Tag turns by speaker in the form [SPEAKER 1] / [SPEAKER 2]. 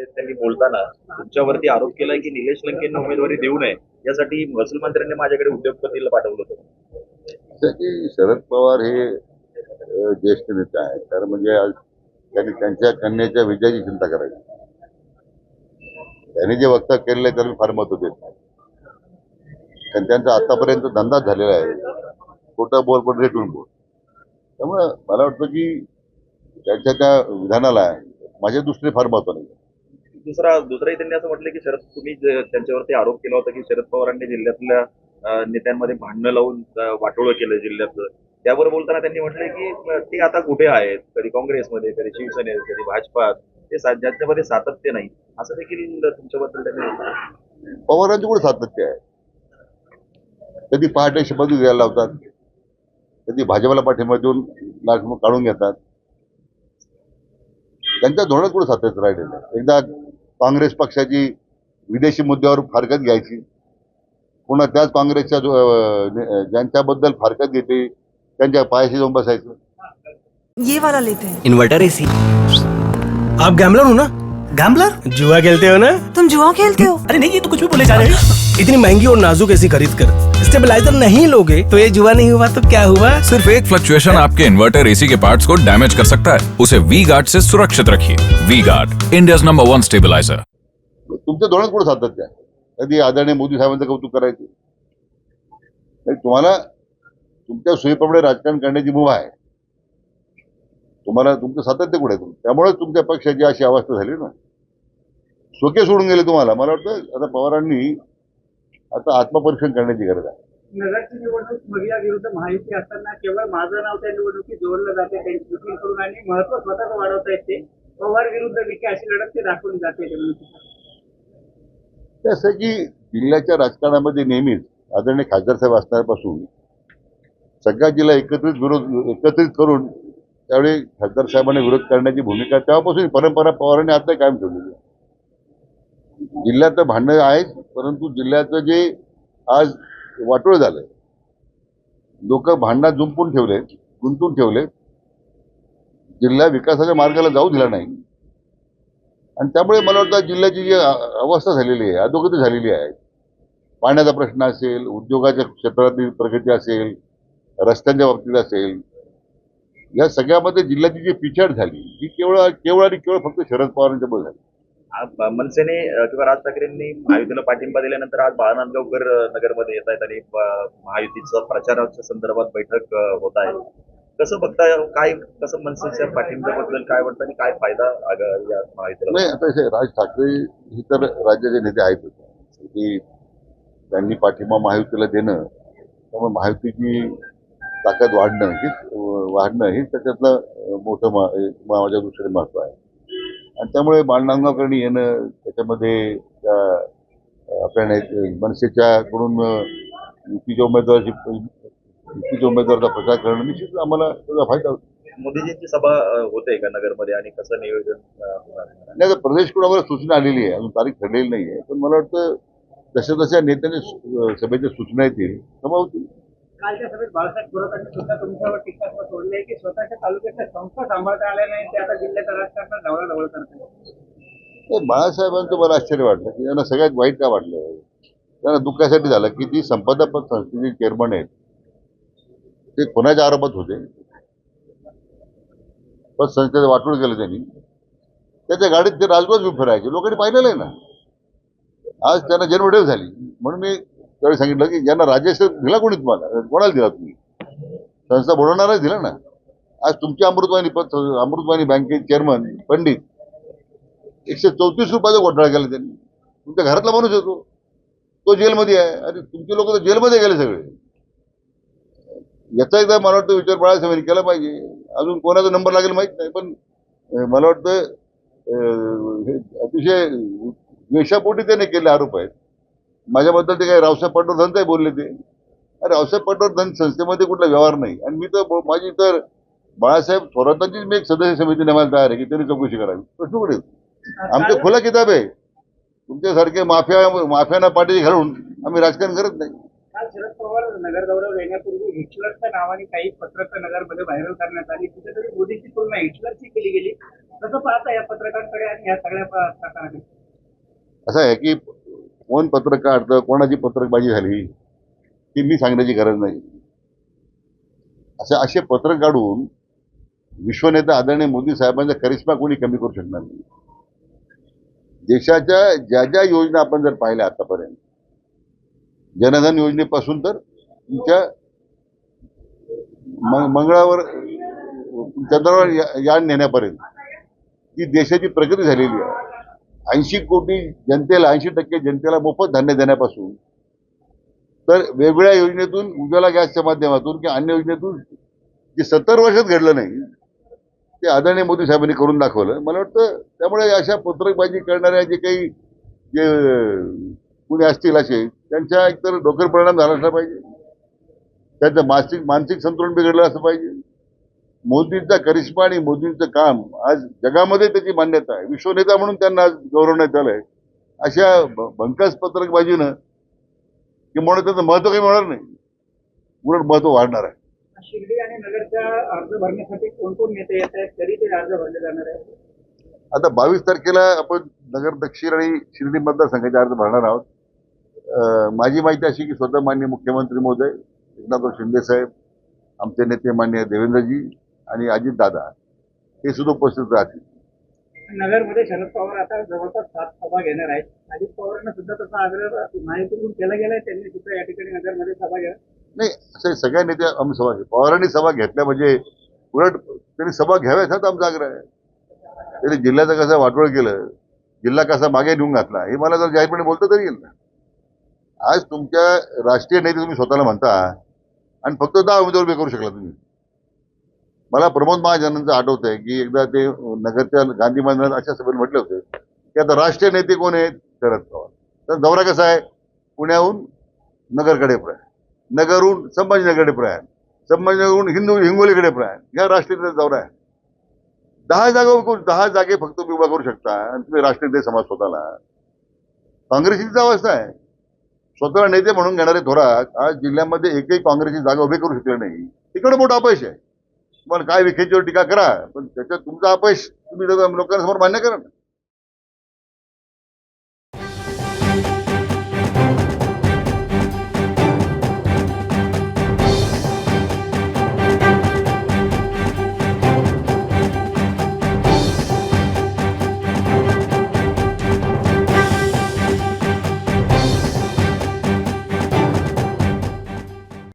[SPEAKER 1] मध्ये त्यांनी बोलताना तुमच्यावरती आरोप केलाय की निलेश लंकेंना उमेदवारी देऊ नये यासाठी महसूल मंत्र्यांनी माझ्याकडे उद्योगपतीला पाठवलं होतं.
[SPEAKER 2] की शरद पवार हे ज्येष्ठ नेते आहेत, तर म्हणजे आज त्यांनी त्यांच्या कन्याच्या विजयाची चिंता करायची. त्यांनी जे वक्तव्य केलेलं आहे त्याला मी फार महत्व देत नाही, कारण त्यांचा आतापर्यंत धंदाच झालेला आहे, खोटं बोल पण रेटून बोल. त्यामुळे मला वाटतं की त्यांच्या त्या विधानाला माझ्या दृष्टीने फार महत्व नाही.
[SPEAKER 1] दुसरंही त्यांनी असं म्हटलं की तुम्ही त्यांच्यावरती आरोप केला होता की शरद पवारांनी जिल्ह्यातल्या नेत्यांमध्ये भांडणं लावून वाटोळं केलं जिल्ह्यातलं. त्यावर बोलताना त्यांनी म्हटलंय की ते आता कुठे आहेत, कधी काँग्रेसमध्ये, कधी शिवसेनेत, कधी भाजपात, ते ज्यांच्यामध्ये सातत्य नाही, असं देखील तुमच्याबद्दल त्यांनी म्हटलं.
[SPEAKER 2] पवारांचं कुठे सातत्य आहे? कधी पहाटे शपथ घ्यायला लावतात, कधी भाजपला पाठिंबा देऊन काढून घेतात. त्यांच्या धोरणात कुठे सातत्य राहिलेलं आहे? एकदा काँग्रेस पक्षाची विदेशी मुद्द्यावर फारकत घ्यायची, पुन्हा त्याच काँग्रेसच्या ज्यांच्याबद्दल फारकत घेते त्यांच्या पायाशी जाऊन बसायचं.
[SPEAKER 3] ये वाला लेते हैं।
[SPEAKER 4] Inverter AC. आप गैम्बलर हो ना? गैम्बलर? जुआ खेलते हो ना?
[SPEAKER 3] तुम जुआ खेलते हो?
[SPEAKER 4] अरे नहीं, ये तो कुछ भी बोले जा रहे हैं। इतनी महंगी और नाजुक एसी खरीद कर स्टेबलाइजर नहीं लोगे तो ये जुआ नहीं हुआ तो क्या हुआ?
[SPEAKER 5] सिर्फ एक फ्लक्चुएशन आपके इन्वर्टर एसी के पार्ट्स को डैमेज कर सकता है। उसे वी गार्ड से सुरक्षित रखिए। V Guard, India's number 1 stabiliser.
[SPEAKER 2] तुमच्या धोरणात कुठे सातत्य आहे? कधी आदरणीय मोदी साहेबांचं कौतुक करायचं, तुम्हाला तुमच्या सोयीप्रमाणे राजकारण करण्याची मुभा आहे, तुम्हाला तुमचं सातत्य कुठे आहे? त्यामुळे तुमच्या पक्षाची अशी अवस्था झाली ना, स्वके सोडून गेले तुम्हाला. मला वाटतं आता पवारांनी आता आत्मपरीक्षण करण्याची गरज आहे.
[SPEAKER 6] नगरची निवडणूक महिला विरुद्ध महायुती असताना केवळ माझं नाव त्या निवडणुकीत जोडलं जाते, त्यांची विक्री करून आणि महत्व स्वतःच वाढवता येते. पवार विरुद्ध विखे अशी लढत ते दाखवली जाते.
[SPEAKER 2] असं की जिल्ह्याच्या राजकारणामध्ये नेहमीच आदरणीय खासदार साहेब असण्यापासून सगळ्या जिल्हा एकत्रित करून त्यावेळी खासदार साहेबांना विरोध करण्याची भूमिका तेव्हापासून परंपरा पवारांनी आता कायम ठेवलेली आहे. जिल्ह्यात भांडणं आहेत, परंतु जिल्ह्याचं जे आज वाटोळ झालंय, लोक भांडणात गुंतून ठेवले, जिल्हा विकासाच्या मार्गाला जाऊ दिला नाही. आणि त्यामुळे मला वाटतं जिल्ह्याची जी अवस्था झालेली आहे, अधोगती झालेली आहे, पाण्याचा प्रश्न असेल, उद्योगाच्या क्षेत्रातील प्रगती असेल, रस्त्यांच्या बाबतीत असेल, या सगळ्यामध्ये जिल्ह्याची जी पिछाड झाली ती केवळ आणि केवळ फक्त शरद पवारांच्यामुळे झाली.
[SPEAKER 1] मनसेने किंवा राज ठाकरेंनी महायुतीला पाठिंबा दिल्यानंतर आज बाळानांदगावकर नगरमध्ये येत आहेत आणि महायुतीचं प्रचाराच्या संदर्भात बैठक होत आहे. कसं बघताय, कसं मनसेच्या पाठिंब्याबद्दल काय वाटतं आणि काय फायदा या महायुतीला?
[SPEAKER 2] नाही, आता राज ठाकरे हे तर राज्याचे नेते आहेत, की त्यांनी पाठिंबा महायुतीला देणं, त्यामुळे महायुतीची ताकद वाढणं हे त्याच्यातलं मोठं माझ्या दृष्टीने महत्व आहे. आणि त्यामुळे बाळनांदगावकरांनी येणं, त्याच्यामध्ये आपल्या मनसेच्याकडून युतीच्या उमेदवाराचा प्रचार करणं निश्चित आम्हाला त्याचा फायदा होतो.
[SPEAKER 1] मोदीजींची सभा होते का नगरमध्ये आणि कसं नियोजन?
[SPEAKER 2] नाही, प्रदेशकडून आम्हाला सूचना आलेली आहे, अजून तारीख ठरलेली नाही आहे, पण मला वाटतं जशा नेत्यांनी सभेच्या सूचना येतील सभा होतील.
[SPEAKER 6] कालच्या सभेत बाळासाहेब थोरातांनी सुद्धा तुमच्यावर टीकास्पद सोडले की स्वतःच्या तालुक्याच्या संस्था सांभाळता आल्या नाही, ते आता जिल्ह्याच्या राजकारणात ढवळाढवळ करतात.
[SPEAKER 2] बाळासाहेबांचं मला आश्चर्य वाटलं की त्यांना सगळ्यात वाईट काय वाटलं, त्यांना दुःखासाठी झालं की ती संपदा पत संस्थेचे चेअरमन आहेत, ते कोणाच्या आरोपात होते, पतसंस्थेचं वाटोळ केलं त्यांनी, त्याच्या गाडीत ते राजगोज घेऊन फिरायचे, लोकांनी पाहिलेलं आहे ना. आज त्यांना जन्मठेव झाली, म्हणून मी त्यावेळी सांगितलं की ज्यांना राजेश दिला कोणाला दिला, तुम्ही संस्था बुडवणारच दिला ना. आज तुमची अमृतवाणी बँकेचे चेअरमन पंडित 134 रुपयाचा घोटाळा केला त्यांनी. तुमच्या घरातला माणूस येतो, तो जेलमध्ये आहे, आणि तुमचे लोक तर जेलमध्ये गेले सगळे. याचा एकदा मला वाटतं विचार बाळासाहेबांनी केला पाहिजे. अजून कोणाचा नंबर लागेल माहित नाही, पण मला वाटतं अतिशय द्वेषापोटी त्याने केले आरोप आहेत. माझ्याबद्दल ते काही रावसाहेब पटवर्धनचाही बोलले ते. अरे रावसाहेब पटवर्धन संस्थेमध्ये कुठला व्यवहार नाही, आणि माझी तर बाळासाहेब थोरातांचीच मी एक सदस्य समिती नेमायला तयार आहे की त्यांनी चौकशी करावी. प्रश्न कुठे? आमचं खुला किताब आहे. तुमच्यासारखे माफियांना पाठी घालून आम्ही राजकारण करत नाही.
[SPEAKER 6] काल शरद पवार नगर दौऱ्यावर येण्यापूर्वी हिटलरच्या नावाने काही पत्रकं नगरमध्ये व्हायरल करण्यात आली. कुठेतरी मोदीची तुलना हिटलरची केली गेली. कसं पाहता या पत्रकारांकडे आणि या सगळ्या प्रकाराकडे?
[SPEAKER 2] असं आहे की कोण पत्रक काढतं, कोणाची पत्रकबाजी झाली ती मी सांगण्याची गरज नाही. असे पत्रक काढून विश्वनेता आदरणीय मोदी साहेबांचा करिश्मा कोणी कमी करू शकणार नाही. देशाच्या ज्या ज्या योजना आपण जर पाहिल्या आतापर्यंत, जनधन योजनेपासून तर तुमच्या मंगळावर चंद्रावर यान नेण्यापर्यंत ही देशाची प्रगती झालेली आहे. 80 कोटी जनतेला, 80% जनतेला मोफत धान्य देण्यापासून तर वेगवेगळ्या योजनेतून, उज्ज्वला गॅसच्या माध्यमातून किंवा अन्य योजनेतून जे 70 वर्षात घडलं नाही ते आदरणीय मोदी साहेबांनी करून दाखवलं. मला वाटतं त्यामुळे अशा पत्रकबाजी करणाऱ्या जे कुणी असतील असे, त्यांच्या एकतर डोक्यावर परिणाम झाला असला पाहिजे, त्यांचं मानसिक संतुलन बिघडलं असं पाहिजे. मोदींचा करिश्मा आणि मोदींचं काम आज जगामध्ये त्याची मान्यता आहे. विश्वनेता म्हणून त्यांना आज गौरवण्यात आलंय. अशा भंकस पत्रकबाजीनं किंवा त्याचं महत्व काही मिळणार नाही, उलट महत्व वाढणार आहे.
[SPEAKER 6] शिर्डी आणि नगरच्या अर्ज भरण्यासाठी कोण कोण नेते येत आहेत, कधी ते अर्ज भरले जाणार आहे?
[SPEAKER 2] आता 22 तारखेला आपण नगर दक्षिण आणि शिर्डी मतदारसंघाचे अर्ज भरणार आहोत. माझी माहिती अशी की स्वतः माननीय मुख्यमंत्री महोदय एकनाथ शिंदे साहेब, आमचे नेते माननीय देवेंद्रजी आणि अजितदादा हे सुद्धा उपस्थित राहतील.
[SPEAKER 6] नगरमध्ये शरद पवार आता जवळपास 7 सभा घेणार आहेत. अजित पवारांना सुद्धा तसा आग्रह माहितीतून केला गेलाय, त्यांनी सुद्धा या ठिकाणी नगरमध्ये सभा घ्या.
[SPEAKER 2] नाही, असे सगळ्या नेत्या आम्ही सभा घेऊ. पवारांनी सभा घेतल्या म्हणजे उलट त्यांनी सभा घ्याव्याच हाच आमचा आग्रह आहे. त्यांनी जिल्ह्याचं कसं वाटोळ केलं, जिल्हा कसा मागे नेऊन घातला, हे मला जर जाहीरपणे बोलतं तरी येईल ना. आज तुमच्या राष्ट्रीय नेते तुम्ही स्वतःला म्हणता आणि फक्त 10 उमेदवार उभे करू शकला तुम्ही. मला प्रमोद महाजनांचं आठवत आहे की एकदा ते नगरच्या गांधी मैदानात अशा सभेत म्हटले होते की आता राष्ट्रीय नेते कोण आहेत? शरद पवार. तर दौरा कसा आहे? पुण्याहून नगरकडे प्रयाण, नगरहून संभाजीनगरकडे प्रयाण, संभाजीनगरहून हिंगोलीकडे प्रयाण, या राष्ट्रीय दौरा आहे. 10 जागे फक्त तुम्ही उभा करू शकता आणि तुम्ही राष्ट्रीय नेते समाज स्वतःला. काँग्रेसची अवस्था आहे. स्वतःला नेते म्हणून घेणारे थोरात आज जिल्ह्यामध्ये एकही काँग्रेसची जागा उभी करू शकले नाही. तिकडे मोठं अपयश आहे. तुम्हाला काय विखेंच्यावर टीका करा, पण त्याच्यात तुमचं अपयश तुम्ही लोकांसमोर मान्य करा ना.